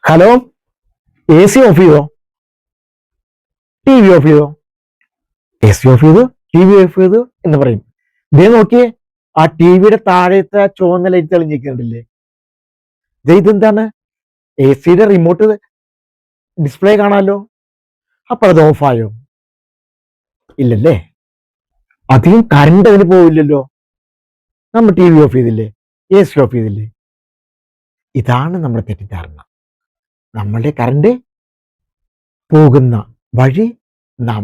Hello. A C of ചെയ്തോ? T V of ചെയ്തോ? A C of ചെയ്തു, T V of ചെയ്തു എന്ന് പറയും. ഇതേ നോക്കിയേ, ആ ടി വിയുടെ താഴത്തെ ചുവന്ന ലൈറ്റ് തെളിഞ്ഞിരിക്കുന്നുണ്ടല്ലേ? ഇതെന്താണ്? എ സിയുടെ റിമോട്ട് ഡിസ്പ്ലേ കാണാമല്ലോ. അപ്പൊ അത് ഓഫായോ? ഇല്ലല്ലേ. അധികം കറണ്ട് അതിന് പോവില്ലല്ലോ. നമ്മൾ ടി വി ഓഫ് ചെയ്തില്ലേ, എ സി ഓഫ് ചെയ്തില്ലേ? ഇതാണ് നമ്മുടെ തെറ്റിദ്ധാരണ. നമ്മളുടെ കറണ്ട് പോകുന്ന വഴി നാം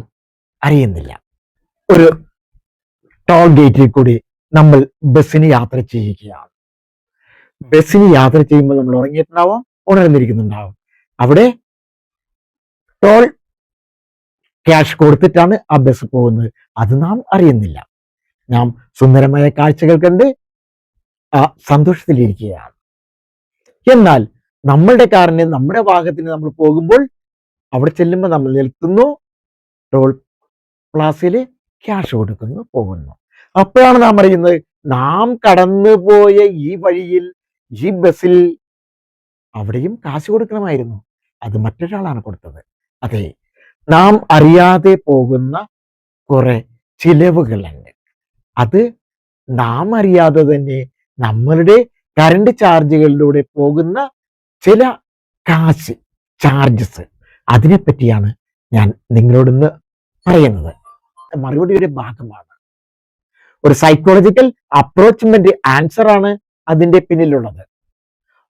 അറിയുന്നില്ല. ഒരു ടോൾ ഗേറ്റിൽ കൂടി നമ്മൾ ബസ്സിന് യാത്ര ചെയ്യുകയാണ്. ബസ്സിന് യാത്ര ചെയ്യുമ്പോൾ നമ്മൾ ഉറങ്ങിയിട്ടുണ്ടാവാം, ഉണർന്നിരിക്കുന്നുണ്ടാവും. അവിടെ ടോൾ ക്യാഷ് കൊടുത്തിട്ടാണ് ആ ബസ് പോകുന്നത്. അത് നാം അറിയുന്നില്ല. നാം സുന്ദരമായ കാഴ്ചകൾ കണ്ട് ആ സന്തോഷത്തിലിരിക്കുകയാണ്. എന്നാൽ നമ്മളുടെ കാറിന്, നമ്മുടെ വാഹനത്തിന് നമ്മൾ പോകുമ്പോൾ അവിടെ ചെല്ലുമ്പോൾ നമ്മൾ നിൽക്കുന്നു, ടോൾ പ്ലാസയിൽ ക്യാഷ് കൊടുക്കുന്നു, പോകുന്നു. അപ്പോഴാണ് നാം അറിയുന്നത്, നാം കടന്നുപോയ ഈ വഴിയിൽ, ഈ ബസ്സിൽ അവിടെയും കാശ് കൊടുക്കണമായിരുന്നു. അത് മറ്റൊരാളാണ് കൊടുത്തത്. അതെ, നാം അറിയാതെ പോകുന്ന കുറെ ചിലവുകളുണ്ട്. അത് നാം അറിയാതെ തന്നെ നമ്മളുടെ കറണ്ട് ചാർജുകളിലൂടെ പോകുന്ന ചില കാശ് ചാർജസ്, അതിനെപ്പറ്റിയാണ് ഞാൻ നിങ്ങളോടൊന്ന് പറയുന്നത്. മറുപടിയുടെ ഭാഗമാണ്. ഒരു സൈക്കോളജിക്കൽ അപ്രോച്ച്മെന്റ് ആൻസർ ആണ് അതിന്റെ പിന്നിലുള്ളത്.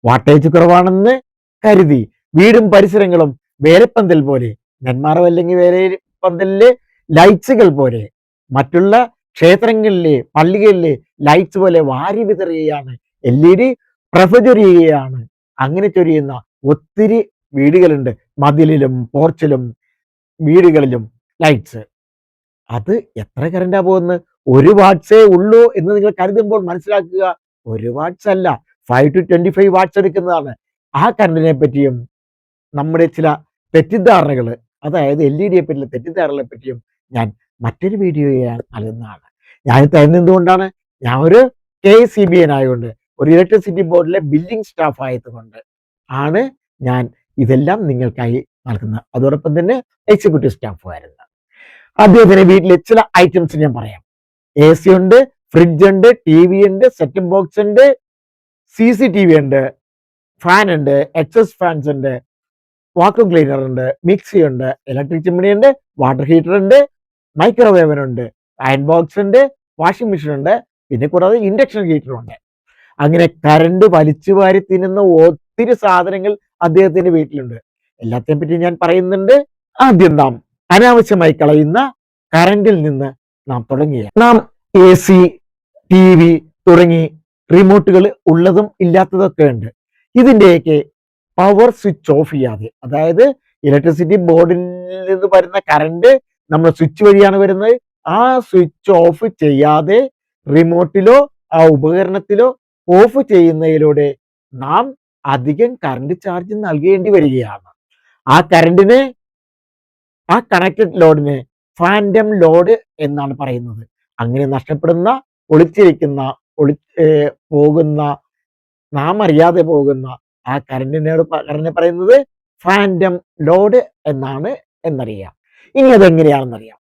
വാട്ടേജ് കുറവാണെന്ന് കരുതി വീടും പരിസരങ്ങളും വേലപ്പന്തൽ പോലെ, നെന്മാറ അല്ലെങ്കിൽ വേലപ്പന്തലിലെ ലൈറ്റ്സുകൾ പോലെ, മറ്റുള്ള ക്ഷേത്രങ്ങളിലെ പള്ളികളിലെ ലൈറ്റ്സ് പോലെ വാരി വിതറുകയാണ്, LED പ്രഭ ചൊരിയുകയാണ്. അങ്ങനെ ചൊരിയുന്ന ഒത്തിരി വീടുകളുണ്ട്. മതിലിലും പോർച്ചിലും വീടുകളിലും ലൈറ്റ്സ്. അത് എത്ര കറണ്ടാ പോകുന്നത്? 1 വാട്ട്സേ ഉള്ളൂ എന്ന് നിങ്ങൾ കരുതുമ്പോൾ മനസ്സിലാക്കുക, 1 വാട്ട്സ് അല്ല, 5 to 25 വാട്ട്സ് എടുക്കുന്നതാണ്. ആ കറണ്ടിനെ പറ്റിയും നമ്മുടെ ചില തെറ്റിദ്ധാരണകൾ, അതായത് LED പറ്റിയുള്ള തെറ്റിദ്ധാരണകളെ പറ്റിയും ഞാൻ മറ്റൊരു വീഡിയോ നൽകുന്നതാണ്. ഞാൻ തരുന്നത് എന്തുകൊണ്ടാണ്? ഞാൻ ഒരു KCBN ആയതുകൊണ്ട്, ഒരു ഇലക്ട്രിസിറ്റി ബോർഡിലെ ബില്ലിംഗ് സ്റ്റാഫ് ആയതുകൊണ്ട് ആണ് ഞാൻ ഇതെല്ലാം നിങ്ങൾക്കായി നൽകുന്നത്. അതോടൊപ്പം തന്നെ എക്സിക്യൂട്ടീവ് സ്റ്റാഫുമായിരുന്നു. അദ്ദേഹത്തിന് വീട്ടിലെ ചില ഐറ്റംസ് ഞാൻ പറയാം. AC ഉണ്ട്, ഫ്രിഡ്ജ് ഉണ്ട്, TV ഉണ്ട്, സെറ്റപ്പ് ബോക്സ് ഉണ്ട്, CCTV ഉണ്ട്, ഫാൻ ഉണ്ട്, എക്സസ് ഫാൻസ് ഉണ്ട്, വാക്യൂം ക്ലീനർ ഉണ്ട്, മിക്സി ഉണ്ട്, ഇലക്ട്രിക് ചിമ്മിണി ഉണ്ട്, വാട്ടർ ഹീറ്റർ ഉണ്ട്, മൈക്രോവേവൻ ഉണ്ട്, അയൺ ബോക്സ് ഉണ്ട്, വാഷിംഗ് മെഷീൻ ഉണ്ട്, പിന്നെ കൂടാതെ ഇൻഡക്ഷൻ ഹീറ്റർ ഉണ്ട്. അങ്ങനെ കറണ്ട് വലിച്ചു വാരി തിന്നുന്ന ഒത്തിരി സാധനങ്ങൾ അദ്ദേഹത്തിന്റെ വീട്ടിലുണ്ട്. എല്ലാത്തിനെ പറ്റി ഞാൻ പറയുന്നുണ്ട്. ആദ്യം നാം അനാവശ്യമായി കളയുന്ന കറണ്ടിൽ നിന്ന് നാം തുടങ്ങിയ നാം AC, TV തുടങ്ങി റിമോട്ടുകൾ ഉള്ളതും ഇല്ലാത്തതൊക്കെ ഉണ്ട്. ഇതിൻ്റെയൊക്കെ പവർ സ്വിച്ച് ഓഫ് ചെയ്യാതെ, അതായത് ഇലക്ട്രിസിറ്റി ബോർഡിൽ നിന്ന് വരുന്ന കറണ്ട് നമ്മൾ സ്വിച്ച് വഴിയാണ് വരുന്നത്, ആ സ്വിച്ച് ഓഫ് ചെയ്യാതെ റിമോട്ടിലോ ആ ഉപകരണത്തിലോ ഓഫ് ചെയ്യുന്നതിലൂടെ നാം അധികം കറണ്ട് ചാർജ് നൽകേണ്ടി വരികയാണ്. ആ കറണ്ടിനെ, ആ കണക്റ്റഡ് ലോഡിന് ഫാൻറ്റം ലോഡ് എന്നാണ് പറയുന്നത്. അങ്ങനെ നഷ്ടപ്പെടുന്ന, ഒളിച്ചിരിക്കുന്ന, പോകുന്ന, നാം അറിയാതെ പോകുന്ന ആ കറണ്ടിനെ പറയുന്നത് ഫാൻറ്റം ലോഡ് എന്നാണ് എന്നറിയാം. ഇനി അതെങ്ങനെയാണെന്നറിയാം.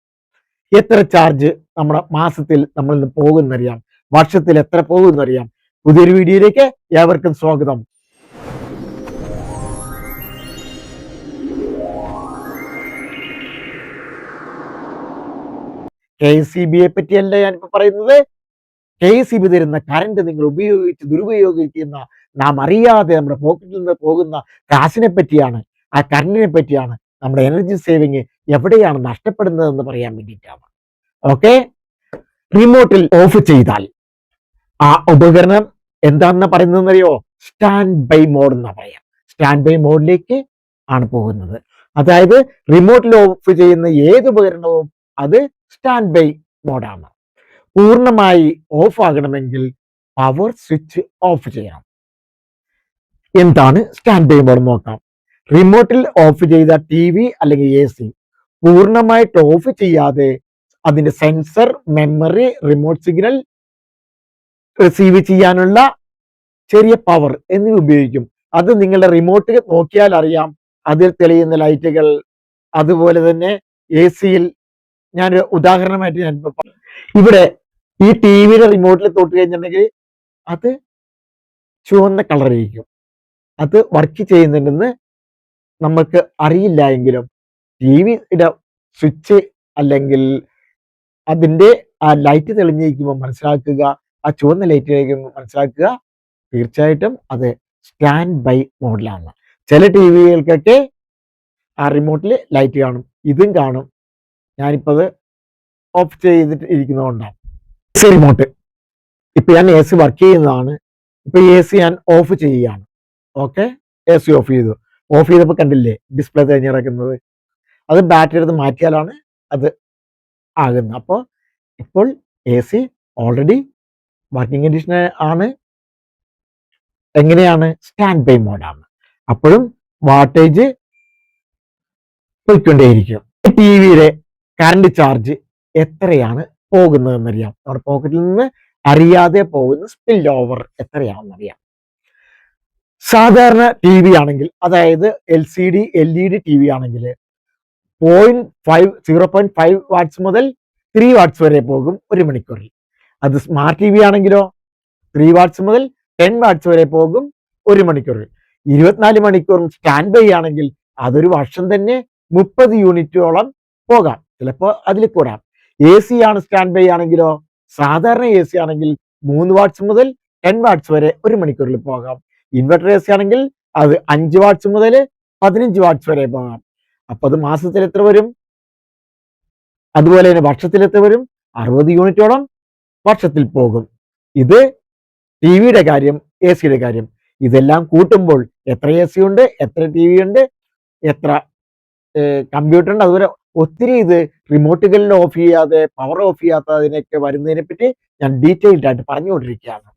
എത്ര ചാർജ് നമ്മുടെ മാസത്തിൽ നമ്മൾ ഇന്ന് പോകുന്നറിയാം, വർഷത്തിൽ എത്ര പോകുന്നറിയാം. പുതിയൊരു വീഡിയോയിലേക്ക് ഏവർക്കും സ്വാഗതം. KCBയെ പറ്റിയല്ല ഞാനിപ്പോൾ പറയുന്നത്. KCB തരുന്ന കറണ്ട് നിങ്ങൾ ദുരുപയോഗിക്കുന്ന, നാം അറിയാതെ നമ്മുടെ പോക്കറ്റിൽ നിന്ന് പോകുന്ന കാശിനെ പറ്റിയാണ്, ആ കറണ്ടിനെ പറ്റിയാണ്, നമ്മുടെ എനർജി സേവിങ് എവിടെയാണ് നഷ്ടപ്പെടുന്നതെന്ന് പറയാൻ വേണ്ടിയിട്ടാണ്. ഓക്കെ, റിമോട്ടിൽ ഓഫ് ചെയ്താൽ ആ ഉപകരണം എന്താണെന്ന് പറയുന്നതെന്നറിയോ? സ്റ്റാൻഡ് ബൈ മോഡ് എന്നാ പറയാം. സ്റ്റാൻഡ് ബൈ മോഡിലേക്ക് ആണ് പോകുന്നത്. അതായത് റിമോട്ടിൽ ഓഫ് ചെയ്യുന്ന ഏത് ഉപകരണവും അത് സ്റ്റാൻഡ് ബൈ മോഡാണ്. പൂർണ്ണമായി ഓഫ് ആകണമെങ്കിൽ പവർ സ്വിച്ച് ഓഫ് ചെയ്യണം. എന്താണ് സ്റ്റാൻഡ് ബൈ മോഡ് നോക്കാം. റിമോട്ടിൽ ഓഫ് ചെയ്ത TV അല്ലെങ്കിൽ AC പൂർണ്ണമായിട്ട് ഓഫ് ചെയ്യാതെ അതിന്റെ sensor, memory, remote signal receive ചെയ്യാനുള്ള ചെറിയ പവർ എന്നിവ ഉപയോഗിക്കും. അത് നിങ്ങളുടെ റിമോട്ട് നോക്കിയാൽ അറിയാം. അതിൽ തെളിയുന്ന ലൈറ്റുകൾ, അതുപോലെ തന്നെ എ സിയിൽ ഞാനൊരു ഉദാഹരണമായിട്ട് ഞാൻ ഇവിടെ ഈ ടി വിയുടെ റിമോട്ടിൽ തൊട്ട് കഴിഞ്ഞിട്ടുണ്ടെങ്കിൽ അത് ചുവന്ന കളറായിരിക്കും. അത് വർക്ക് ചെയ്യുന്നുണ്ടെന്ന് നമുക്ക് അറിയില്ല എങ്കിലും ടി വിയുടെ സ്വിച്ച് അല്ലെങ്കിൽ അതിൻ്റെ ആ ലൈറ്റ് തെളിഞ്ഞിരിക്കുമ്പോൾ മനസ്സിലാക്കുക, ആ ചുവന്ന ലൈറ്റ് തെളിയിക്കുമ്പോൾ മനസ്സിലാക്കുക തീർച്ചയായിട്ടും അത് സ്റ്റാൻഡ് ബൈ മോഡിലാണ്. ചില ടി വികൾക്കൊക്കെ ആ റിമോട്ടിൽ ലൈറ്റ് കാണും, ഇതും കാണും. ഞാനിപ്പോൾ അത് ഓഫ് ചെയ്തിട്ട് ഇരിക്കുന്നതുകൊണ്ടാണ്. എ സി റിമോട്ട് ഇപ്പം ഞാൻ എ സി വർക്ക് ചെയ്യുന്നതാണ്. ഇപ്പം എ സി ഞാൻ ഓഫ് ചെയ്യുകയാണ്. ഓക്കെ, എ സി ഓഫ് ചെയ്തു. ഓഫ് ചെയ്തപ്പോൾ കണ്ടില്ലേ ഡിസ്പ്ലേ തെളിഞ്ഞ് കിടക്കുന്നത്? അത് ബാറ്ററി എടുത്ത് മാറ്റിയാലാണ് അത് ആകുന്നത്. അപ്പോൾ ഇപ്പോൾ A C already working condition ആണ്. എങ്ങനെയാണ്? സ്റ്റാൻഡ് ബൈ മോഡാണ്. അപ്പോഴും വാട്ടേജ് പോയിക്കൊണ്ടേയിരിക്കും. ടി വിയുടെ കറണ്ട് ചാർജ് എത്രയാണ് പോകുന്നതെന്നറിയാം. നമ്മുടെ പോക്കറ്റിൽ നിന്ന് അറിയാതെ പോകുന്ന സ്പിൽ ഓവർ എത്രയാണെന്നറിയാം. സാധാരണ ടി വി ആണെങ്കിൽ, അതായത് LCD LED ടി വി ആണെങ്കിൽ 0.5 വാട്ട്സ് മുതൽ 3 വാട്ട്സ് വരെ പോകും ഒരു മണിക്കൂറിൽ. അത് സ്മാർട്ട് ടി വി ആണെങ്കിലോ 3 വാട്ട്സ് മുതൽ 10 വാട്ട്സ് വരെ പോകും ഒരു മണിക്കൂറിൽ. 24 മണിക്കൂറും സ്റ്റാൻഡ് ബൈ ആണെങ്കിൽ അതൊരു വർഷം തന്നെ 30 യൂണിറ്റോളം പോകാം, ചിലപ്പോൾ അതിൽ കൂടാം. എ സി ആണ് സ്റ്റാൻഡ് ബൈ ആണെങ്കിലോ, സാധാരണ എ സി ആണെങ്കിൽ 3 വാട്ട്സ് മുതൽ 10 വാട്ട്സ് വരെ ഒരു മണിക്കൂറിൽ പോകാം. ഇൻവെർട്ടർ എ സി ആണെങ്കിൽ അത് 5 വാട്ട്സ് മുതൽ 15 വാട്ട്സ് വരെ പോകാം. അപ്പൊ അത് മാസത്തിൽ എത്ര വരും? അതുപോലെ തന്നെ വർഷത്തിൽ എത്ര വരും? 60 യൂണിറ്റോളം വർഷത്തിൽ പോകും. ഇത് ടി വിയുടെ കാര്യം, എ സിയുടെ കാര്യം. ഇതെല്ലാം കൂട്ടുമ്പോൾ എത്ര എ സി ഉണ്ട്, എത്ര ടി വി ഉണ്ട്, എത്ര കമ്പ്യൂട്ടർ ഉണ്ട്, അതുപോലെ ഒത്തിരി ഇത് റിമോട്ടുകളിൽ ഓഫ് ചെയ്യാതെ, പവർ ഓഫ് ചെയ്യാത്തതിനൊക്കെ വരുന്നതിനെ പറ്റി ഞാൻ ഡീറ്റെയിൽഡ് ആയിട്ട് പറഞ്ഞുകൊണ്ടിരിക്കുകയാണ്.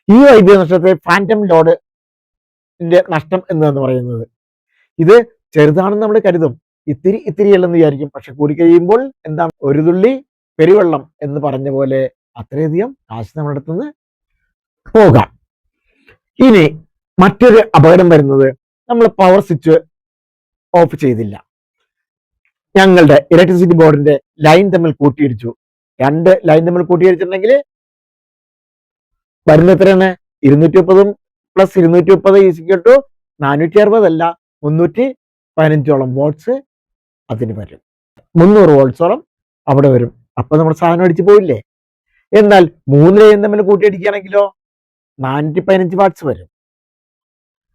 ഈ വൈദ്യുതി നഷ്ടത്തെ ഫാൻറ്റം ലോഡിന്റെ നഷ്ടം എന്ന് പറയുന്നത്, ഇത് ചെറുതാണെന്ന് നമ്മൾ കരുതും, ഇത്തിരി അല്ലെന്ന് വിചാരിക്കും. പക്ഷെ കൂടിക്കഴിയുമ്പോൾ എന്താണ്, ഒരു തുള്ളി പെരുവെള്ളം എന്ന് പറഞ്ഞ പോലെ അത്രയധികം കാശ് നമ്മുടെ അടുത്തുനിന്ന് പോകാം. ഇനി മറ്റൊരു അപകടം വരുന്നത്, നമ്മൾ പവർ സ്വിച്ച് ഓഫ് ചെയ്തില്ല, ഞങ്ങളുടെ ഇലക്ട്രിസിറ്റി ബോർഡിന്റെ ലൈൻ തമ്മിൽ കൂട്ടിയിടിച്ചു. 2 ലൈൻ തമ്മിൽ കൂട്ടിയിടിച്ചിട്ടുണ്ടെങ്കിൽ വരുന്ന എത്രയാണ്? 230 പ്ലസ് 230 460 അല്ല, 315ഓളം വോൾട്ട്സ് അതിന് വരും. 300 വോൾട്ട്സോളം അവിടെ വരും. അപ്പൊ നമ്മുടെ സാധനം അടിച്ചു പോയില്ലേ? എന്നാൽ 3 ലൈൻ തമ്മിൽ കൂട്ടിയിടിക്കുകയാണെങ്കിലോ 415 വാട്ട്സ് വരും.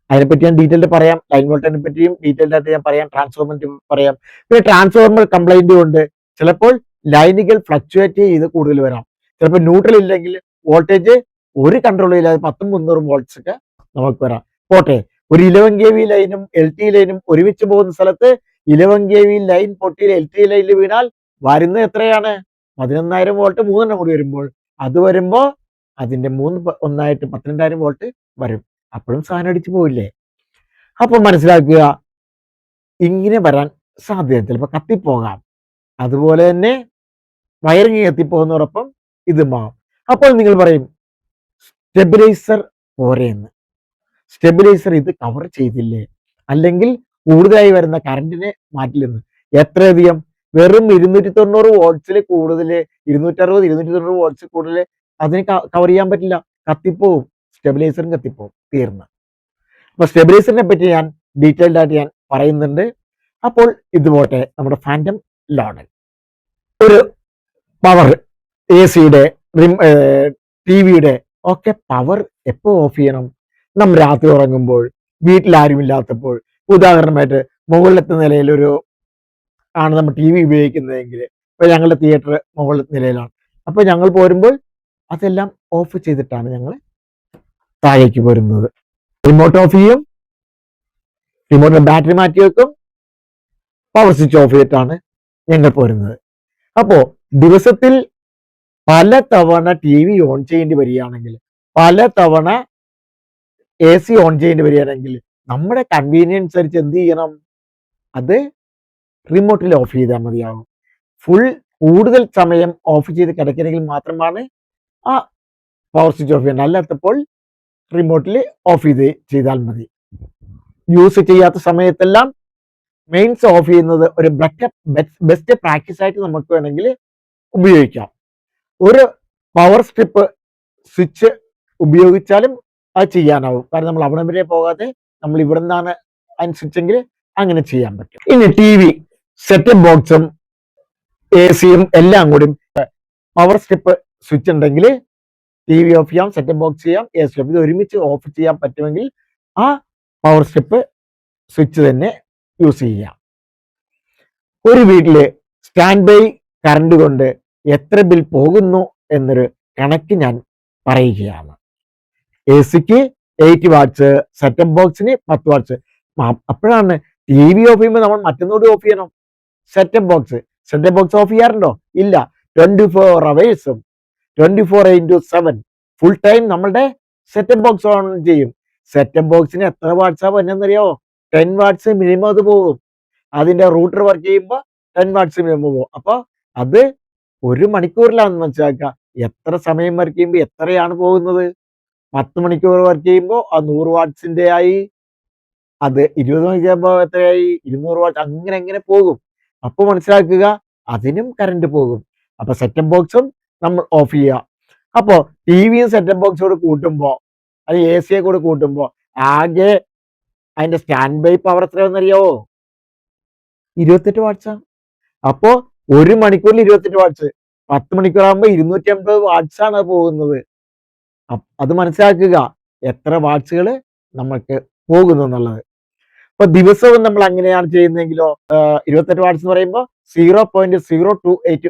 അതിനെപ്പറ്റി ഞാൻ ഡീറ്റെയിൽഡ് പറയാം. ലൈൻ വോൾട്ടേജിനെ പറ്റിയും ഡീറ്റെയിൽഡ് ആയിട്ട് ഞാൻ പറയാം. ട്രാൻസ്ഫോർമറിനെ പറയാം. പിന്നെ ട്രാൻസ്ഫോർമർ കംപ്ലൈന്റ് കൊണ്ട് ചിലപ്പോൾ ലൈനുകൾ ഫ്ലക്ച്വേറ്റ് ചെയ്ത് കൂടുതൽ വരാം. ചിലപ്പോൾ ന്യൂട്രൽ ഇല്ലെങ്കിൽ വോൾട്ടേജ് ഒരു കൺട്രോൾ ഇല്ലാതെ 10-300 വോൾട്ട്സ് ഒക്കെ നമുക്ക് വരാം. പോട്ടെ, ഒരു 11 kV ലൈനും LT ലൈനും ഒരുമിച്ച് പോകുന്ന സ്ഥലത്ത് 11 kV ലൈൻ പൊട്ടി LT ലൈനിൽ വീണാൽ വരുന്നത് എത്രയാണ്? 11,000 വോൾട്ട് 3 കൂടി വരുമ്പോൾ അത് വരുമ്പോൾ അതിന്റെ 3 ഒന്നായിട്ട് 12,000 വോൾട്ട് വരും. അപ്പോഴും സാധനം അടിച്ചു പോവില്ലേ? അപ്പൊ മനസ്സിലാക്കുക, ഇങ്ങനെ വരാൻ സാധ്യത, ചിലപ്പോൾ കത്തിപ്പോകാം. അതുപോലെ തന്നെ വയറിങ് കത്തിപ്പോകുന്നതോടൊപ്പം ഇതും ആകും. അപ്പോൾ നിങ്ങൾ പറയും സ്റ്റെബിലൈസർ പോരെയെന്ന്. സ്റ്റെബിലൈസർ ഇത് കവർ ചെയ്തില്ലേ, അല്ലെങ്കിൽ കൂടുതലായി വരുന്ന കറണ്ടിനെ മാറ്റില്ലെന്ന്. എത്രയധികം? വെറും 290 വോൾട്ട്സിൽ കൂടുതൽ, 260-290 വോൾട്ട്സിൽ കൂടുതൽ അതിന് കവർ ചെയ്യാൻ പറ്റില്ല, കത്തിപ്പോവും. സ്റ്റെബിലൈസറും കത്തിപ്പോവും, തീർന്ന്. അപ്പൊ സ്റ്റെബിലൈസറിനെ പറ്റി ഞാൻ ഡീറ്റെയിൽഡ് ആയിട്ട് ഞാൻ പറയുന്നുണ്ട്. അപ്പോൾ ഇത് പോട്ടെ, നമ്മുടെ ഫാൻറ്റം ലോഡ്, ഒരു പവർ എ സിയുടെ ടി വിയുടെ ഒക്കെ പവർ എപ്പോൾ ഓഫ് ചെയ്യണം? നമ്മൾ രാത്രി ഉറങ്ങുമ്പോൾ, വീട്ടിൽ ആരും ഇല്ലാത്തപ്പോൾ, ഉദാഹരണമായിട്ട് മുകളിലത്തെ നിലയിൽ ആണ് നമ്മൾ ടി വി ഉപയോഗിക്കുന്നതെങ്കിൽ, ഇപ്പൊ ഞങ്ങളുടെ തിയേറ്റർ മുകളിലത്തെ നിലയിലാണ്, അപ്പൊ ഞങ്ങൾ പോരുമ്പോൾ അതെല്ലാം ഓഫ് ചെയ്തിട്ടാണ് ഞങ്ങൾ താഴേക്ക് പോരുന്നത്. റിമോട്ട് ഓഫ് ചെയ്യും, റിമോട്ടിന്റെ ബാറ്ററി മാറ്റി വെക്കും, പവർ സ്വിച്ച് ഓഫ് ചെയ്തിട്ടാണ് ഞങ്ങൾ പോരുന്നത്. അപ്പോ ദിവസത്തിൽ പല തവണ ടി വി ഓൺ ചെയ്യേണ്ടി വരികയാണെങ്കിൽ, പല തവണ എ സി ഓൺ ചെയ്യേണ്ടി വരികയാണെങ്കിൽ നമ്മുടെ കൺവീനിയൻസ് അനുസരിച്ച് എന്ത് ചെയ്യണം? അത് റിമോട്ടിൽ ഓഫ് ചെയ്താൽ മതിയാകും. കൂടുതൽ സമയം ഓഫ് ചെയ്ത് കിടക്കണമെങ്കിൽ മാത്രമാണ് ആ പവർ സ്വിച്ച് ഓഫ് ചെയ്യേണ്ടത്. അല്ലാത്തപ്പോൾ റിമോട്ടിൽ ഓഫ് ചെയ്താൽ മതി. യൂസ് ചെയ്യാത്ത സമയത്തെല്ലാം മെയിൻസ് ഓഫ് ചെയ്യുന്നത് ഒരു ബെസ്റ്റ് പ്രാക്ടീസ് ആയിട്ട് നമുക്ക് വേണമെങ്കിൽ ഉപയോഗിക്കാം. ഒരു പവർ സ്ട്രിപ്പ് സ്വിച്ച് ഉപയോഗിച്ചാലും അത് ചെയ്യാനാവും. കാരണം നമ്മൾ അവിടെ വരെ പോകാതെ നമ്മൾ ഇവിടെ നിന്നാണ് അനുസരിച്ചെങ്കിൽ അങ്ങനെ ചെയ്യാൻ പറ്റും. ഇനി ടി വി സെറ്റപ്പ് ബോക്സും എ സിയും എല്ലാം കൂടി പവർ സ്ട്രിപ്പ് സ്വിച്ച് ഉണ്ടെങ്കിൽ ടി വി ഓഫ് ചെയ്യാം, സെറ്റപ്പ് ബോക്സ് ചെയ്യാം, എ സി ഓഫ് ഇത് ഒരുമിച്ച് ഓഫ് ചെയ്യാൻ പറ്റുമെങ്കിൽ ആ പവർ സ്ട്രിപ്പ് സ്വിച്ച് തന്നെ യൂസ് ചെയ്യാം. ഒരു വീട്ടില് സ്റ്റാൻഡ് ബൈ കറണ്ട് കൊണ്ട് എത്ര ബിൽ പോകുന്നു എന്നൊരു കണക്ക് ഞാൻ പറയുകയാണ്. എ സിക്ക് 8 വാട്ട്സ്, സെറ്റപ്പ് ബോക്സിന് 10 വാട്ട്സ്. അപ്പോഴാണ് ടി വി ഓഫ് ചെയ്യുമ്പോൾ നമ്മൾ മറ്റൊന്നുകൂടി ഓഫ് ചെയ്യണം. സെറ്റപ്പ് ബോക്സ് ഓഫ് ചെയ്യാറുണ്ടോ? ഇല്ല. 24 അവേഴ്സും 24/7 ഫുൾ ടൈം നമ്മളുടെ സെറ്റപ്പ് ബോക്സ് ഓൺ ചെയ്യും. സെറ്റപ്പ് ബോക്സിന് എത്ര വാട്ട്സാ വരുന്നറിയാമോ? 10 വാട്ട്സ് മിനിമം അത് പോകും. അതിന്റെ റൂട്ടർ വർക്ക് ചെയ്യുമ്പോൾ 10 വാട്ട്സ് മിനിമം പോകും. അപ്പൊ അത് 1 മണിക്കൂറിലാണെന്ന് മനസ്സിലാക്കുക. എത്ര സമയം വർക്ക് ചെയ്യുമ്പോൾ എത്രയാണ് പോകുന്നത്? 10 മണിക്കൂർ വർക്ക് ചെയ്യുമ്പോൾ ആ 100 വാട്ട്സിന്റെ ആയി. അത് 20 മണിക്കൂർ എത്രയായി? 200 വാട്ട്സ്. അങ്ങനെ പോകും. അപ്പൊ മനസ്സിലാക്കുക അതിനും കറണ്ട് പോകും. അപ്പൊ സെറ്റപ്പ് ബോക്സും നമ്മൾ ഓഫ് ചെയ്യുക. അപ്പോ ടി വിയും സെറ്റപ്പ് ബോക്സോട് കൂട്ടുമ്പോ അല്ലെങ്കിൽ എ സിയെ കൂടെ കൂട്ടുമ്പോ ആകെ അതിന്റെ സ്റ്റാൻഡ് ബൈ പവർ എത്രയാണെന്നറിയാവോ? 28 വാട്ട്സാണ്. അപ്പോ 1 മണിക്കൂറിൽ 28 വാട്ട്സ്, 10 മണിക്കൂർ ആകുമ്പോൾ 250 വാട്ട്സ് ആണ് പോകുന്നത്. അത് മനസ്സിലാക്കുക എത്ര വാട്ട്സുകൾ നമുക്ക് പോകുന്നു എന്നുള്ളത്. ഇപ്പൊ ദിവസവും നമ്മൾ അങ്ങനെയാണ് ചെയ്യുന്നതെങ്കിലോ 28 വാട്ട്സ് എന്ന് പറയുമ്പോൾ 0.028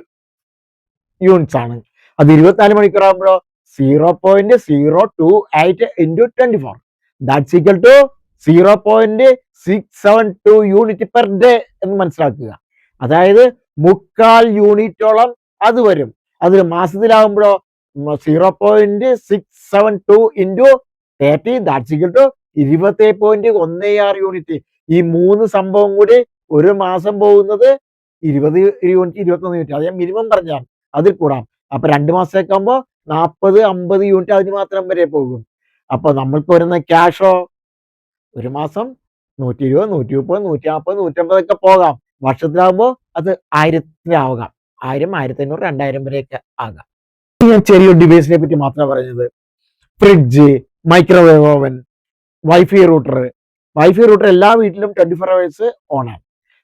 യൂണിറ്റ്സ് ആണ്. അത് 24 മണിക്കൂർ ആകുമ്പോഴോ 0.028 into 24 that's equal to 0.672 unit per day എന്ന് മനസ്സിലാക്കുക. അതായത് 3/4 യൂണിറ്റോളം അത് വരും. അത് മാസത്തിലാകുമ്പോഴോ 0.672 into 30 that's equal to 27.16 unit. ഈ 3 സംഭവം കൂടി ഒരു മാസം പോകുന്നത് 20 യൂണിറ്റ്, 21 യൂണിറ്റ്. അത് ഞാൻ മിനിമം പറഞ്ഞാണ്, അതിൽ കൂടാം. അപ്പൊ 2 മാസത്തേക്ക് ആകുമ്പോൾ 40-50 യൂണിറ്റ് അതിന് മാത്രം വരെ പോകും. അപ്പൊ നമ്മൾക്ക് വരുന്ന ക്യാഷോ ഒരു മാസം 120, 130, 140, 150 ഒക്കെ പോകാം. വർഷത്തിലാകുമ്പോൾ അത് 1000-ആകാം. 1000, 1500, 2000 വരെയൊക്കെ ആകാം. ഞാൻ ചെറിയൊരു ഡിവൈസിനെ പറ്റി മാത്രമാണ് പറഞ്ഞത്. Fridge, microwave oven, wifi router എല്ലാ വീട്ടിലും 24 അവേഴ്സ് ഓണാണ്.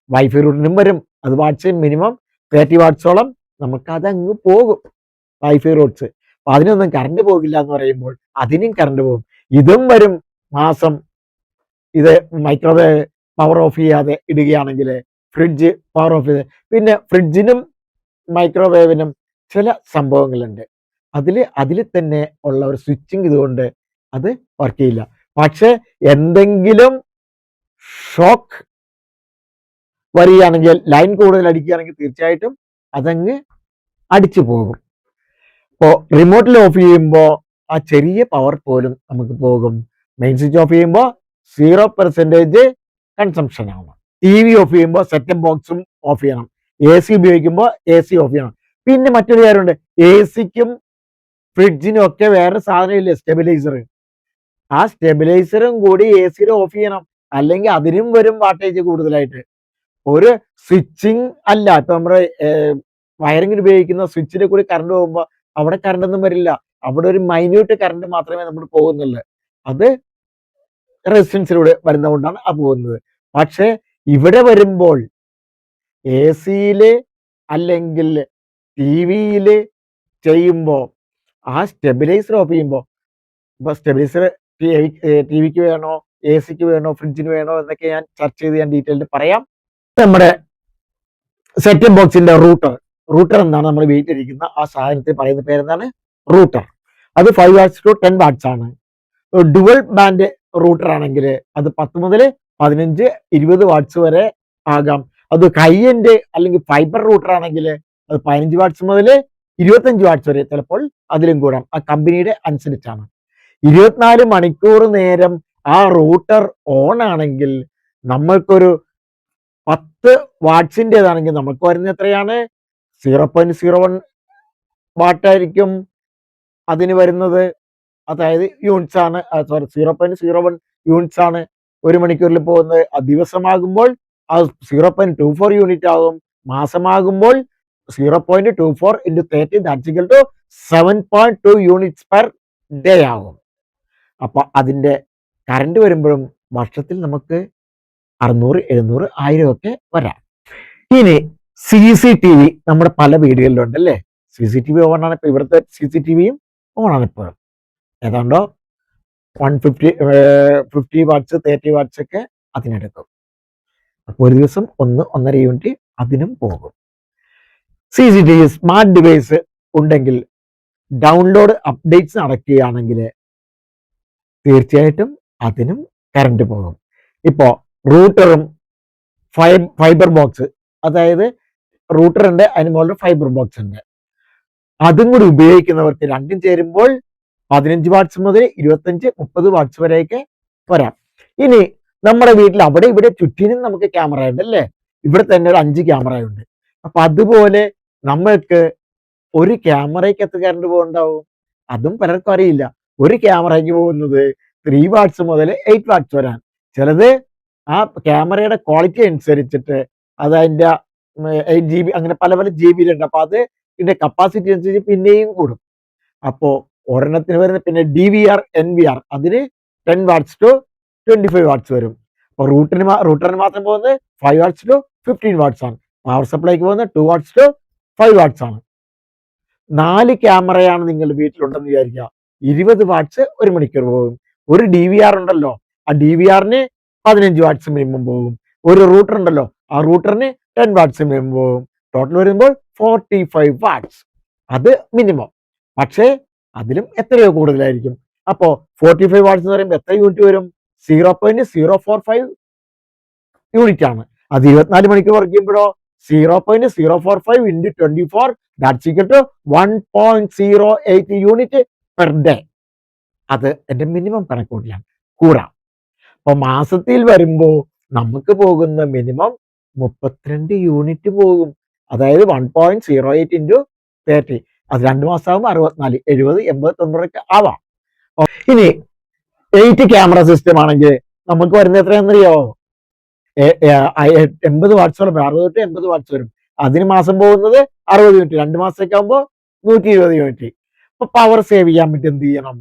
വൈഫൈ റൂട്ടറിനും വരും. അത് വാട്ട്സ് മിനിമം 30 വാട്ട്സോളം നമുക്ക് അതങ്ങ് പോകും വൈഫൈ റൂട്ട്സ്. അപ്പൊ അതിനൊന്നും കറണ്ട് പോകില്ല എന്ന് പറയുമ്പോൾ അതിനും കറണ്ട് പോകും. ഇതും വരും മാസം. ഇത് മൈക്രോവേവ് പവർ ഓഫ് ചെയ്യാതെ ഇടുകയാണെങ്കിൽ, ഫ്രിഡ്ജ് പവർ ഓഫ് ചെയ്ത്, പിന്നെ ഫ്രിഡ്ജിനും മൈക്രോവേവിനും ചില സംഭവങ്ങളുണ്ട്. അതിൽ തന്നെ ഉള്ള ഒരു സ്വിച്ചിങ് ഇതുകൊണ്ട് അത് വർക്ക് ചെയ്യില്ല. പക്ഷെ എന്തെങ്കിലും ഷോക്ക് വരികയാണെങ്കിൽ, ലൈൻ കൂടുതൽ അടിക്കുകയാണെങ്കിൽ തീർച്ചയായിട്ടും അതങ്ങ് അടിച്ചു പോകും. ഇപ്പോൾ റിമോട്ടിൽ ഓഫ് ചെയ്യുമ്പോൾ ആ ചെറിയ പവർ പോലും നമുക്ക് പോകും. മെയിൻ സ്വിച്ച് ഓഫ് ചെയ്യുമ്പോൾ 0% കൺസംഷൻ ആണ്. ടി വി ഓഫ് ചെയ്യുമ്പോൾ സെറ്റപ്പ് ബോക്സും ഓഫ് ചെയ്യണം. എ സി ഉപയോഗിക്കുമ്പോൾ എ സി ഓഫ് ചെയ്യണം. പിന്നെ മറ്റൊരു കാര്യമുണ്ട്, എ സിക്കും ഫ്രിഡ്ജിനും ഒക്കെ വേറെ സാധനമില്ലേ, സ്റ്റെബിലൈസർ. ആ സ്റ്റെബിലൈസറും കൂടി എ സിയിൽ ഓഫ് ചെയ്യണം. അല്ലെങ്കിൽ അതിനും വരും വാട്ടേജ് കൂടുതലായിട്ട്. ഒരു സ്വിച്ചിങ് അല്ല, ഇപ്പൊ നമ്മുടെ വയറിങ്ങിന് ഉപയോഗിക്കുന്ന സ്വിച്ചിന്റെ കൂടി കറണ്ട് പോകുമ്പോൾ അവിടെ കറണ്ട് ഒന്നും വരില്ല. അവിടെ ഒരു മൈന്യൂട്ട് കറണ്ട് മാത്രമേ നമ്മൾ പോകുന്നുള്ളൂ. അത് റെസിസ്റ്റൻസിലൂടെ വരുന്നതുകൊണ്ടാണ് ആ പോകുന്നത്. പക്ഷെ ഇവിടെ വരുമ്പോൾ എ സിയില് അല്ലെങ്കിൽ ടി വിയില് ചെയ്യുമ്പോൾ ആ സ്റ്റെബിലൈസർ ഓഫ് ചെയ്യുമ്പോൾ, ഇപ്പൊ സ്റ്റെബിലൈസർ ടി വിക്ക് വേണോ, എ സിക്ക് വേണോ, ഫ്രിഡ്ജിന് വേണോ എന്നൊക്കെ ഞാൻ ചർച്ച ചെയ്ത് ഞാൻ ഡീറ്റെയിൽഡ് പറയാം. നമ്മുടെ സെറ്റപ്പ് ബോക്സിന്റെ റൂട്ടർ എന്നാണ് നമ്മൾ വീട്ടിലിരിക്കുന്ന ആ സാധനത്തിൽ പറയുന്ന പേരെന്താണ്? റൂട്ടർ. അത് 5 വാട്ട്സ് ടു 10 വാട്ട്സ് ആണ്. ഡുവൽ ബാൻഡ് റൂട്ടർ ആണെങ്കിൽ അത് 10 മുതൽ 15, 20 വാട്ട്സ് വരെ ആകാം. അത് ഹൈ എൻഡ് അല്ലെങ്കിൽ ഫൈബർ റൂട്ടർ ആണെങ്കിൽ അത് 15 വാട്ട്സ് മുതൽ 25 വാട്ട്സ് വരെ, ചിലപ്പോൾ അതിലും കൂടാം. ആ കമ്പനിയുടെ അനുസരിച്ചാണ്. 24 മണിക്കൂർ നേരം ആ റൂട്ടർ ഓൺ ആണെങ്കിൽ നമ്മൾക്കൊരു 10 വാട്ട്സിൻ്റെതാണെങ്കിൽ നമുക്ക് വരുന്ന എത്രയാണ്? 0.01 വാട്ട് ആയിരിക്കും അതിന് വരുന്നത്. അതായത് യൂണിറ്റ്സ് ആണ്. 0.01 യൂണിറ്റ്സ് ആണ്. 1 മണിക്കൂറിൽ പോകുന്നത് ദിവസമാകുമ്പോൾ അത് 0.24 യൂണിറ്റ് ആകും. മാസമാകുമ്പോൾ 0.24 into 30 that's equal to 7.2 units per day ആകും. അപ്പൊ അതിന്റെ കറണ്ട് വരുമ്പോഴും വർഷത്തിൽ നമുക്ക് 600, 700, 1000 ഒക്കെ വരാം. ഇനി CCTV നമ്മുടെ പല വീടുകളിലുണ്ട് അല്ലേ? CCTV ഓണാണ്. ഇപ്പൊ ഇവിടുത്തെ CCTVയും ഓണാണ് ഇപ്പോഴും. ഏതാണ്ടോ 50 വാട്ട്സ് 30 വാട്ട്സ് ഒക്കെ അതിനെടുക്കും. അപ്പൊ ഒരു ദിവസം 1-1.5 യൂണിറ്റ് അതിനും പോകും. CCTV സ്മാർട്ട് ഡിവൈസ് ഉണ്ടെങ്കിൽ ഡൗൺലോഡ് അപ്ഡേറ്റ്സ് നടക്കുകയാണെങ്കിൽ തീർച്ചയായിട്ടും അതിനും കറണ്ട് പോകും. ഇപ്പോ റൂട്ടറും ഫൈബർ ബോക്സ്, അതായത് റൂട്ടർ ഉണ്ട്, അതിന് മുകളിൽ ഫൈബർ ബോക്സ് ഉണ്ട്, അതും കൂടി ഉപയോഗിക്കുന്നവർക്ക് രണ്ടും ചേരുമ്പോൾ 15 വാട്ട്സ് മുതൽ 25-30 വാട്ട്സ് വരെയൊക്കെ വരാം. ഇനി നമ്മുടെ വീട്ടിൽ അവിടെ ഇവിടെ ചുറ്റിനും നമുക്ക് ക്യാമറ ഉണ്ട് അല്ലേ? ഇവിടെ തന്നെ ഒരു 5 ക്യാമറ ഉണ്ട്. അപ്പൊ അതുപോലെ നമ്മൾക്ക് ഒരു ക്യാമറയ്ക്ക് എത്ര കറണ്ട് പോകുന്നുണ്ടാവും? അതും പലർക്കും അറിയില്ല. ഒരു ക്യാമറയ്ക്ക് പോകുന്നത് 3 വാട്ട്സ് മുതൽ 8 വാട്ട്സ് വരാൻ. ചിലത് ആ ക്യാമറയുടെ ക്വാളിറ്റി അനുസരിച്ചിട്ട് അത് അതിൻ്റെ 8 GB അങ്ങനെ പല പല GB-യിലുണ്ട്. അപ്പൊ അത് ഇതിന്റെ കപ്പാസിറ്റി അനുസരിച്ച് പിന്നെയും കൂടും. അപ്പോ ഒരെണ്ണത്തിന് വരുന്ന പിന്നെ DVR, NVR അതിന് 10 വാട്ട്സ് ടു 25 വാട്ട്സ് വരും. അപ്പൊ റൂട്ടറിന് മാത്രം പോകുന്നത് 5 വാട്ട്സ് ടു 15 വാട്ട്സ് ആണ്. പവർ സപ്ലൈക്ക് പോകുന്നത് 2 വാട്ട്സ് ടു 5 വാട്ട്സ് ആണ്. 4 ക്യാമറയാണ് നിങ്ങളുടെ വീട്ടിലുണ്ടെന്ന് വിചാരിക്കുക. 20 വാട്ട്സ് 1 മണിക്കൂർ പോകും. ഒരു DVR ഉണ്ടല്ലോ, ആ DVR-ന് 15 വാട്ട്സ് മിനിമം പോകും. ഒരു റൂട്ടർ ഉണ്ടല്ലോ, ആ റൂട്ടറിന് 10 വാട്ട്സ് മിനിമം പോകും. ടോട്ടൽ വരുമ്പോൾ 45 വാട്ട്സ്. അത് മിനിമം. പക്ഷേ അതിലും എത്രയോ കൂടുതലായിരിക്കും. അപ്പോ 45 വാട്ട്സ് എന്ന് പറയുമ്പോൾ എത്ര യൂണിറ്റ് വരും? 0.045 യൂണിറ്റ് ആണ്. അത് 24 മണിക്കൂർ വർക്ക് ചെയ്യുമ്പോഴോ 0.045 into 24 that's equal to 1.08 unit per day. അത് എൻ്റെ മിനിമം കണക്കൂട്ടിലാണ്. കൂടാം. അപ്പൊ മാസത്തിൽ വരുമ്പോ നമുക്ക് പോകുന്ന മിനിമം 32 യൂണിറ്റ് പോകും. അതായത് 1.08 into 30. അത് 2 മാസമാകുമ്പോൾ 64, 70, 80, 90 ഒക്കെ ആവാം. ഇനി 8 ക്യാമറ സിസ്റ്റം ആണെങ്കിൽ നമുക്ക് വരുന്നത് എത്രയാണെന്നറിയോ? 80 വാട്ട്സ് വരും. 60 to 80 വാട്ട്സ് വരും. അതിന് മാസം പോകുന്നത് 60 യൂണിറ്റ്. 2 മാസത്തേക്ക് ആകുമ്പോൾ 120 യൂണിറ്റ്. അപ്പൊ പവർ സേവ് ചെയ്യാൻ പറ്റും. എന്ത് ചെയ്യണം?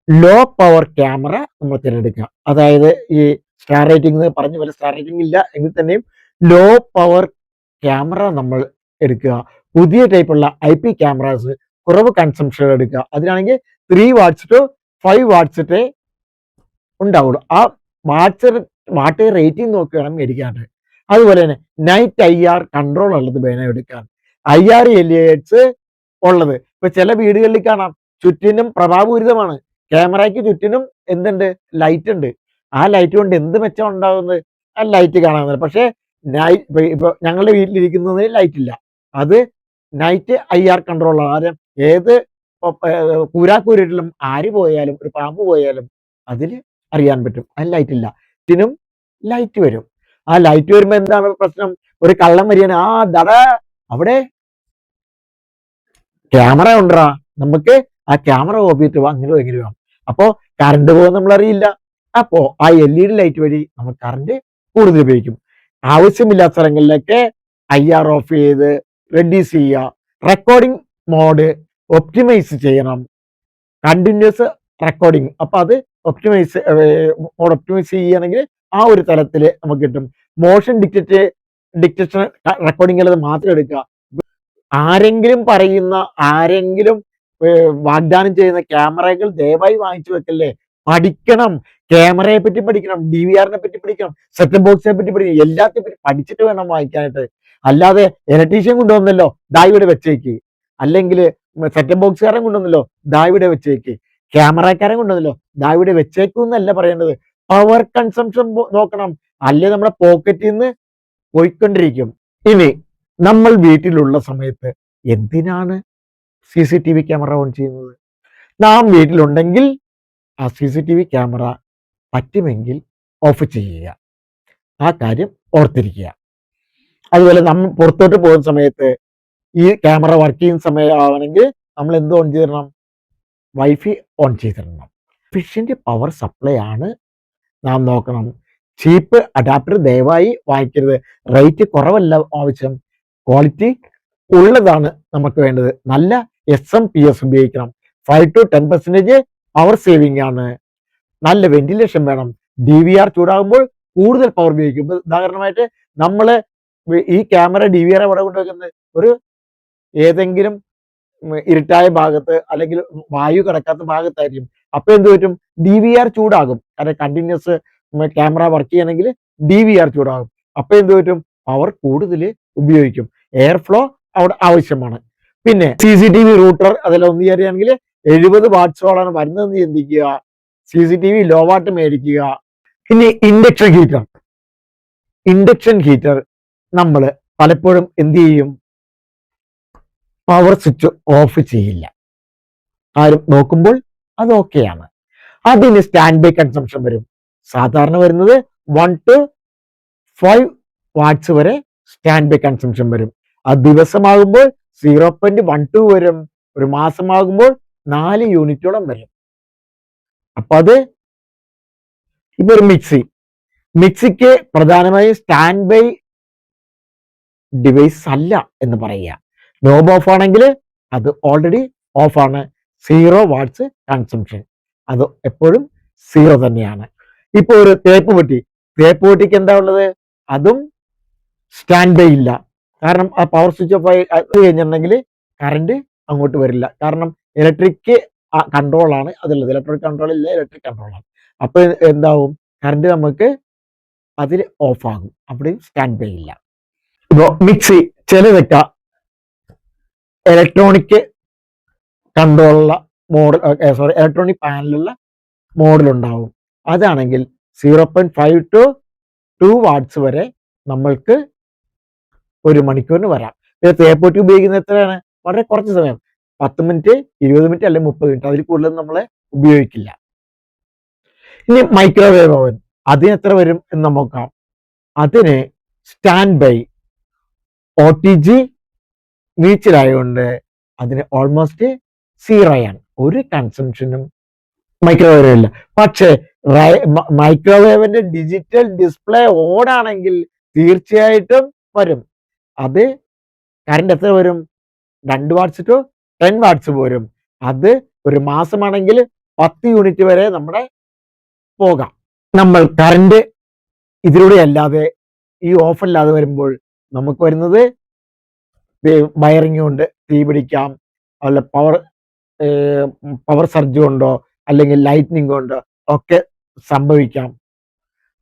ലോ പവർ ക്യാമറ നമ്മൾ തിരഞ്ഞെടുക്കുക. അതായത് ഈ സ്റ്റാർ റേറ്റിംഗ് പറഞ്ഞ പോലെ സ്റ്റാർ റേറ്റിംഗ് ഇല്ല എങ്കിൽ തന്നെയും ലോ പവർ ക്യാമറ നമ്മൾ എടുക്കുക. പുതിയ ടൈപ്പുള്ള IP ക്യാമറാസ് കുറവ് കൺസംഷൻ എടുക്കുക. അതിനാണെങ്കിൽ 3 വാട്ട്സ് ടു 5 വാട്ട്സിട്ടേ ഉണ്ടാവുള്ളൂ. ആ വാട്ട് റേറ്റിംഗ് നോക്കി വേണം മേടിക്കാനായിട്ട്. അതുപോലെ തന്നെ നൈറ്റ് IR കൺട്രോൾ ഉള്ളത് വേണം എടുക്കാൻ. IR LEDs ഉള്ളത് ഇപ്പൊ ചില വീടുകളിൽ കാണാം, ചുറ്റിനും പ്രഭാപൂരിതമാണ്. ക്യാമറയ്ക്ക് ചുറ്റിനും എന്തുണ്ട്? ലൈറ്റ് ഉണ്ട്. ആ ലൈറ്റ് കൊണ്ട് എന്ത് മെച്ചം ഉണ്ടാകുന്നത്? ആ ലൈറ്റ് കാണാവുന്നത്. പക്ഷെ ഇപ്പൊ ഞങ്ങളുടെ വീട്ടിലിരിക്കുന്നതിന് ലൈറ്റ് ഇല്ല. അത് നൈറ്റ് IR കൺട്രോൾ ആണ്. ഏത് കൂരാക്കൂരിട്ടിലും ആര് പോയാലും ഒരു പാമ്പ് പോയാലും അതിൽ അറിയാൻ പറ്റും. അതിന് ലൈറ്റ് ഇല്ല. ചുറ്റിനും ലൈറ്റ് വരും. ആ ലൈറ്റ് വരുമ്പോ എന്താണ് പ്രശ്നം? ഒരു കള്ളം വരികയാണ്, ആ ദട അവിടെ ക്യാമറ ഉണ്ടാ, നമുക്ക് ആ ക്യാമറ ഓഫ് ചെയ്തിട്ട് അങ്ങനെ എങ്ങനെ വേണം. അപ്പോ കറണ്ട് പോകും നമ്മൾ അറിയില്ല. അപ്പോ ആ LED ലൈറ്റ് വഴി നമ്മൾ കറണ്ട് കൂടുതൽ ഉപയോഗിക്കും. ആവശ്യമില്ലാത്ത സ്ഥലങ്ങളിലൊക്കെ IR ഓഫ് ചെയ്ത് റെഡ്യൂസ് ചെയ്യുക. റെക്കോർഡിംഗ് മോഡ് ഒപ്റ്റിമൈസ് ചെയ്യണം. Continuous recording. അപ്പൊ അത് ഒപ്റ്റിമൈസ് ചെയ്യുകയാണെങ്കിൽ ആ ഒരു തലത്തിൽ നമുക്ക് കിട്ടും. മോഷൻ ഡിറ്റക്ഷൻ റെക്കോർഡിംഗ് ഉള്ളത് മാത്രം എടുക്കുക. ആരെങ്കിലും വാഗ്ദാനം ചെയ്യുന്ന ക്യാമറകൾ ദയവായി വാങ്ങിച്ചു വെക്കല്ലേ. പഠിക്കണം. ക്യാമറയെ പറ്റി പഠിക്കണം, DVR-നെ പറ്റി പഠിക്കണം, സെറ്റപ്പ് ബോക്സിനെ പറ്റി പഠിക്കണം. എല്ലാത്തിനെ പറ്റി പഠിച്ചിട്ട് വേണം വാങ്ങിക്കാനായിട്ട്. അല്ലാതെ ഇലക്ട്രീഷ്യൻ കൊണ്ടുവന്നല്ലോ ദാ ഇവിടെ വെച്ചേക്ക്, അല്ലെങ്കിൽ സെറ്റപ്പ് ബോക്സുകാരൻ കൊണ്ടുവന്നല്ലോ ദാ ഇവിടെ വെച്ചേക്ക്, ക്യാമറക്കാരൻ കൊണ്ടുവന്നല്ലോ ദാ ഇവിടെ വെച്ചേക്കും എന്നല്ല പറയേണ്ടത്. പവർ കൺസംഷൻ നോക്കണം. അല്ലേ നമ്മുടെ പോക്കറ്റിൽ നിന്ന് പോയിക്കൊണ്ടിരിക്കും. ഇനി നമ്മൾ വീട്ടിലുള്ള സമയത്ത് എന്തിനാണ് CCTV ക്യാമറ ഓൺ ചെയ്യുന്നത്? നാം വീട്ടിലുണ്ടെങ്കിൽ ആ CCTV ക്യാമറ പറ്റുമെങ്കിൽ ഓഫ് ചെയ്യുക. ആ കാര്യം ഓർത്തിരിക്കുക. അതുപോലെ നമ്മൾ പുറത്തോട്ട് പോകുന്ന സമയത്ത് ഈ ക്യാമറ വർക്ക് ചെയ്യുന്ന സമയമാണെങ്കിൽ നമ്മൾ എന്ത് ഓൺ ചെയ്തിടണം? വൈഫൈ ഓൺ ചെയ്തിടണം. എഫിഷ്യന്റ് പവർ സപ്ലൈ ആണ് നാം നോക്കണം. ചീപ്പ് അഡാപ്റ്റർ ദയവായി വാങ്ങിക്കരുത്. റേറ്റ് കുറവല്ല ആവശ്യം, ക്വാളിറ്റി ഉള്ളതാണ് നമുക്ക് വേണ്ടത്. നല്ല SMPS ഉപയോഗിക്കണം. 5 to 10% പവർ സേവിംഗ് ആണ്. നല്ല വെന്റിലേഷൻ വേണം. DVR ചൂടാകുമ്പോൾ കൂടുതൽ പവർ ഉപയോഗിക്കും. ഉദാഹരണമായിട്ട് നമ്മള് ഈ ക്യാമറ DVR എവിടെ കൊണ്ടുവെക്കുന്നത്? ഒരു ഏതെങ്കിലും ഇരുട്ടായ ഭാഗത്ത് അല്ലെങ്കിൽ വായു കിടക്കാത്ത ഭാഗത്തായിരിക്കും. അപ്പൊ എന്ത് പറ്റും? DVR ചൂടാകും. കാരണം കണ്ടിന്യൂസ് ക്യാമറ വർക്ക് ചെയ്യണമെങ്കിൽ DVR ചൂടാകും. അപ്പൊ എന്ത് പറ്റും? പവർ കൂടുതൽ ഉപയോഗിക്കും. എയർ ഫ്ലോ അവിടെ ആവശ്യമാണ്. പിന്നെ CCTV റൂട്ടർ അതെല്ലാം ഒന്ന് ചെയ്യുകയാണെങ്കിൽ 70 വാട്ട്സോളാണ് വരുന്നതെന്ന് ചിന്തിക്കുക. CCTV ലോ വാട്ട് മേടിക്കുക. ഇനി ഇൻഡക്ഷൻ ഹീറ്റർ നമ്മൾ പലപ്പോഴും എന്ത് ചെയ്യും? പവർ സ്വിച്ച് ഓഫ് ചെയ്യില്ല. ആരും നോക്കുമ്പോൾ അത് ഓക്കെയാണ്. അതിന് സ്റ്റാൻഡ് ബൈ കൺസംഷൻ വരും. സാധാരണ വരുന്നത് 1 to 5 വാട്ട്സ് വരെ സ്റ്റാൻഡ് ബൈ കൺസംഷൻ വരും. അത് ദിവസമാകുമ്പോൾ 0.12 വരും. ഒരു മാസമാകുമ്പോൾ 4 യൂണിറ്റോളം വരും. അപ്പൊ അത് ഇപ്പൊ ഒരു മിക്സിക്ക് പ്രധാനമായും സ്റ്റാൻഡ് ബൈ ഡിവൈസ് അല്ല എന്ന് പറയുക. നോബ് ഓഫ് ആണെങ്കിൽ അത് ഓൾറെഡി ഓഫാണ്. 0 വാട്ട്സ് കൺസംഷൻ, അത് എപ്പോഴും 0 തന്നെയാണ്. ഇപ്പൊ ഒരു തേപ്പ് പെട്ടിക്ക് എന്താ ഉള്ളത്? അതും സ്റ്റാൻഡ് ബൈ ഇല്ല. കാരണം ആ പവർ സ്വിച്ച് ഓഫ് ആയി കഴിഞ്ഞിട്ടുണ്ടെങ്കിൽ കറണ്ട് അങ്ങോട്ട് വരില്ല. കാരണം ഇലക്ട്രിക് കൺട്രോളാണ് അതുള്ളത്. ഇലക്ട്രിക് കൺട്രോൾ ഇല്ല, ഇലക്ട്രിക് കൺട്രോളാണ്. അപ്പൊ എന്താവും? കറണ്ട് നമുക്ക് അതിൽ ഓഫാകും. അവിടെയും സ്റ്റാൻഡ് ബൈ ഇല്ല. ഇപ്പോ മിക്സി ചിലതൊക്കെ ഇലക്ട്രോണിക് കൺട്രോളുള്ള മോഡൽ, ഇലക്ട്രോണിക് പാനലുള്ള മോഡൽ ഉണ്ടാവും. അതാണെങ്കിൽ 0.5 to 2 വാട്ട്സ് വരെ നമ്മൾക്ക് ഒരു മണിക്കൂറിന് വരാം. തേപ്പൊട്ടി ഉപയോഗിക്കുന്നത് എത്രയാണ്? വളരെ കുറച്ച് സമയം, 10 മിനിറ്റ്, 20 മിനിറ്റ് അല്ലെങ്കിൽ 30 മിനിറ്റ്, അതിൽ കൂടുതൽ നമ്മളെ ഉപയോഗിക്കില്ല. ഇനി മൈക്രോവേവ് ഓവൻ, അതിന് എത്ര വരും എന്ന് നോക്കാം. അതിന് സ്റ്റാൻഡ് ബൈ OTG നീച്ചിലായതുകൊണ്ട് അതിന് ഓൾമോസ്റ്റ് 0 ആണ്. ഒരു കൺസംഷനും മൈക്രോവേവ് ഇല്ല. പക്ഷേ മൈക്രോവേവിന്റെ ഡിജിറ്റൽ ഡിസ്പ്ലേ ഓണാണെങ്കിൽ തീർച്ചയായിട്ടും വരും. അത് കറണ്ട് എത്ര വരും? 2 വാട്ട്സ് to 10 വാട്ട്സ് പോരും. അത് ഒരു മാസമാണെങ്കിൽ 10 യൂണിറ്റ് വരെ നമ്മുടെ പോകാം. നമ്മൾ കറണ്ട് ഇതിലൂടെ അല്ലാതെ ഈ ഓഫ് അല്ലാതെ വരുമ്പോൾ നമുക്ക് വരുന്നത് വയറിംഗ് കൊണ്ട് തീ പിടിക്കാം, അല്ല പവർ സർജ് കൊണ്ടോ അല്ലെങ്കിൽ ലൈറ്റ്നിങ് കൊണ്ടോ ഒക്കെ സംഭവിക്കാം.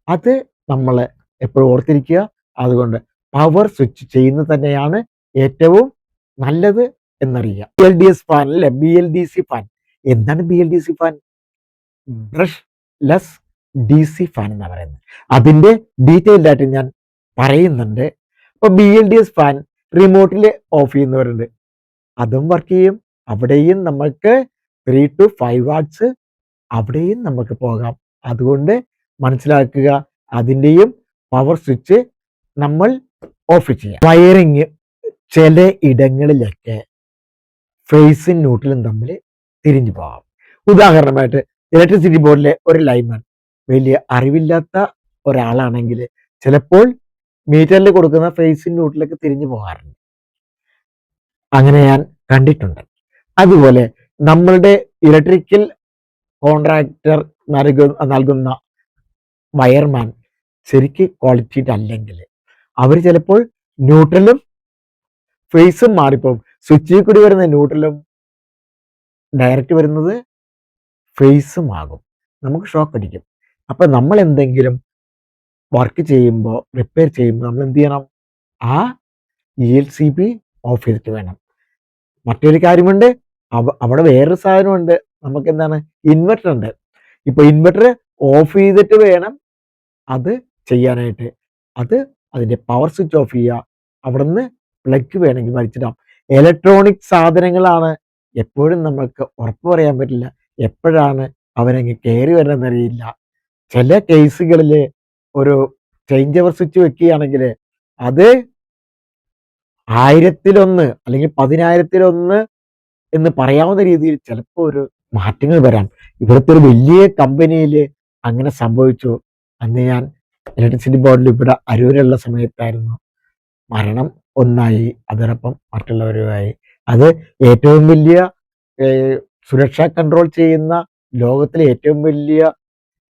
അത് നമ്മൾ എപ്പോഴും ഓർത്തിരിക്കുക. അതുകൊണ്ട് പവർ സ്വിച്ച് ചെയ്യുന്നത് തന്നെയാണ് ഏറ്റവും നല്ലത് എന്നറിയുക. BLDS ഫാൻ അല്ലെ, BLDC ഫാൻ. എന്താണ് BLDC fan? Brush less DC fan എന്നാണ് പറയുന്നത്. അതിന്റെ ഡീറ്റെയിൽഡ് ആയിട്ട് ഞാൻ പറയുന്നുണ്ട്. അപ്പൊ BLDS ഫാൻ റിമോട്ടിൽ ഓഫ് ചെയ്യുന്നവരുണ്ട്, അതും വർക്ക് ചെയ്യും. അവിടെയും നമുക്ക് 3 to 5 വാട്ട്സ് അവിടെയും നമുക്ക് പോകാം. അതുകൊണ്ട് മനസ്സിലാക്കുക, അതിൻ്റെയും പവർ സ്വിച്ച് നമ്മൾ ഓഫ് ചെയ്യാം. വയറിങ് ചില ഇടങ്ങളിലൊക്കെ ഫേസും ന്യൂട്രലും തമ്മിൽ തിരിഞ്ഞു പോകാം. ഉദാഹരണമായിട്ട് ഇലക്ട്രിസിറ്റി ബോർഡിലെ ഒരു ലൈൻമാൻ വലിയ അറിവില്ലാത്ത ഒരാളാണെങ്കിൽ ചിലപ്പോൾ മീറ്ററിൽ കൊടുക്കുന്ന ഫേസും ന്യൂട്രലൊക്കെ തിരിഞ്ഞു പോകാറുണ്ട്. അങ്ങനെ ഞാൻ കണ്ടിട്ടുണ്ട്. അതുപോലെ നമ്മളുടെ ഇലക്ട്രിക്കൽ കോൺട്രാക്ടർ നൽകുന്ന വയർമാൻ ശരിക്ക് ക്വാളിറ്റിയുടെ അല്ലെങ്കിൽ അവർ ചിലപ്പോൾ ന്യൂട്രലും ഫേസും മാറിപ്പോകും. സ്വിച്ചിൽ കൂടി വരുന്ന ന്യൂട്രലും ഡയറക്റ്റ് വരുന്നത് ഫേസും ആകും. നമുക്ക് ഷോക്ക് അടിക്കും. അപ്പൊ നമ്മൾ എന്തെങ്കിലും വർക്ക് ചെയ്യുമ്പോൾ, റിപ്പയർ ചെയ്യുമ്പോൾ നമ്മൾ എന്ത് ചെയ്യണം? ആ ELCB ഓഫ് ചെയ്തിട്ട് വേണം. മറ്റൊരു കാര്യമുണ്ട്, അവിടെ വേറൊരു സാധനമുണ്ട്. നമുക്ക് എന്താണ്? ഇൻവെർട്ടർ ഉണ്ട്. ഇപ്പൊ ഇൻവെർട്ടർ ഓഫ് ചെയ്തിട്ട് വേണം അത് ചെയ്യാനായിട്ട്. അതിന്റെ പവർ സ്വിച്ച് ഓഫ് ചെയ്യുക. അവിടുന്ന് പ്ലഗ് വേണമെങ്കിൽ വലിച്ചിടാം. ഇലക്ട്രോണിക് സാധനങ്ങളാണ്, എപ്പോഴും നമുക്ക് ഉറപ്പ് പറയാൻ പറ്റില്ല എപ്പോഴാണ് അവനങ്ങ് കയറി വരണമെന്നറിയില്ല. ചില കേസുകളിൽ ഒരു ചേഞ്ച് ഓവർ സ്വിച്ച് വെക്കുകയാണെങ്കിൽ അത് 1000-1 അല്ലെങ്കിൽ 10,000-1 എന്ന് പറയാവുന്ന രീതിയിൽ ചിലപ്പോൾ ഒരു മാറ്റങ്ങൾ വരാം. ഇവിടുത്തെ ഒരു വലിയ കമ്പനിയിൽ അങ്ങനെ സംഭവിച്ചു. അന്ന് ഞാൻ ഇലക്ട്രിസിറ്റി ബോർഡിൽ ഇവിടെ അരൂരുള്ള സമയത്തായിരുന്നു മരണം ഒന്നായി, അതോടൊപ്പം മറ്റുള്ളവരുമായി. അത് ഏറ്റവും വലിയ സുരക്ഷ കൺട്രോൾ ചെയ്യുന്ന ലോകത്തിലെ ഏറ്റവും വലിയ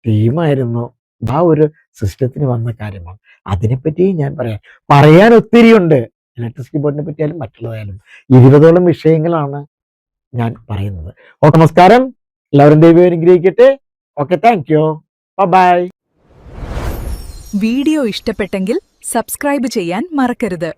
ടീമായിരുന്നു. ആ ഒരു സിസ്റ്റത്തിന് വന്ന കാര്യമാണ്. അതിനെപ്പറ്റി ഞാൻ പറയാൻ ഒത്തിരിയുണ്ട്. ഇലക്ട്രിസിറ്റി ബോർഡിനെ പറ്റിയാലും മറ്റുള്ളതായാലും 20ഓളം വിഷയങ്ങളാണ് ഞാൻ പറയുന്നത്. ഓക്കെ, നമസ്കാരം. എല്ലാവരും ദൈവം അനുഗ്രഹിക്കട്ടെ. Okay, thank you. Bye. Video ഇഷ്ടപ്പെട്ടെങ്കിൽ സബ്സ്ക്രൈബ് ചെയ്യാൻ മറക്കരുത്.